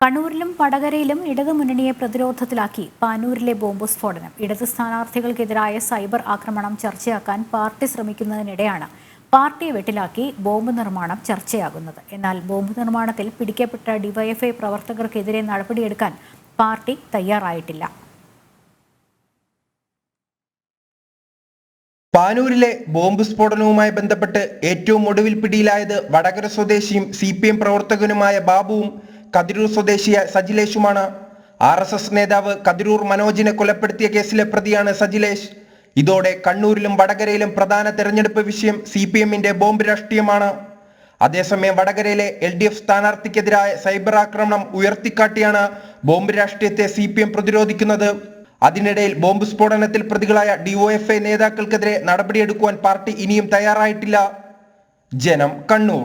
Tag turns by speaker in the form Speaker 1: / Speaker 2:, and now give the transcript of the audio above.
Speaker 1: കണ്ണൂരിലും വടകരയിലും ഇടതുമുന്നണിയെ പ്രതിരോധത്തിലാക്കി പാനൂരിലെ ബോംബ് സ്ഫോടനം. ഇടത് സ്ഥാനാർത്ഥികൾക്കെതിരായ സൈബർ ആക്രമണം ചർച്ചയാക്കാൻ പാർട്ടി ശ്രമിക്കുന്നതിനിടെയാണ് പാർട്ടിയെ വെട്ടിലാക്കി ബോംബ് നിർമ്മാണം ചർച്ചയാകുന്നത്. എന്നാൽ ബോംബ് നിർമ്മാണത്തിൽ പിടിക്കപ്പെട്ട ഡിവൈഎഫ്ഐ പ്രവർത്തകർക്കെതിരെ നടപടിയെടുക്കാൻ പാർട്ടി തയ്യാറായിട്ടില്ല.
Speaker 2: പാനൂരിലെ ബോംബ് സ്ഫോടനവുമായി ബന്ധപ്പെട്ട് ഏറ്റവും ഒടുവിൽ പിടിയിലായത് വടകര സ്വദേശിയും CPM പ്രവർത്തകനുമായ ബാബുവും കതിരൂർ സ്വദേശിയായ സജിലേഷുമാണ്. RSS നേതാവ് കതിരൂർ മനോജിനെ കൊലപ്പെടുത്തിയ കേസിലെ പ്രതിയാണ് സജിലേഷ്. ഇതോടെ കണ്ണൂരിലും വടകരയിലും പ്രധാന തെരഞ്ഞെടുപ്പ് വിഷയം CPMന്റെ ബോംബ് രാഷ്ട്രീയമാണ്. അതേസമയം വടകരയിലെ LDF സ്ഥാനാർത്ഥിക്കെതിരായ സൈബർ ആക്രമണം ഉയർത്തിക്കാട്ടിയാണ് ബോംബ് രാഷ്ട്രീയത്തെ CPM പ്രതിരോധിക്കുന്നത്. അതിനിടയിൽ ബോംബ് സ്ഫോടനത്തിൽ പ്രതികളായ DYFI നേതാക്കൾക്കെതിരെ നടപടിയെടുക്കുവാൻ പാർട്ടി ഇനിയും തയ്യാറായിട്ടില്ല. ജനം, കണ്ണൂർ.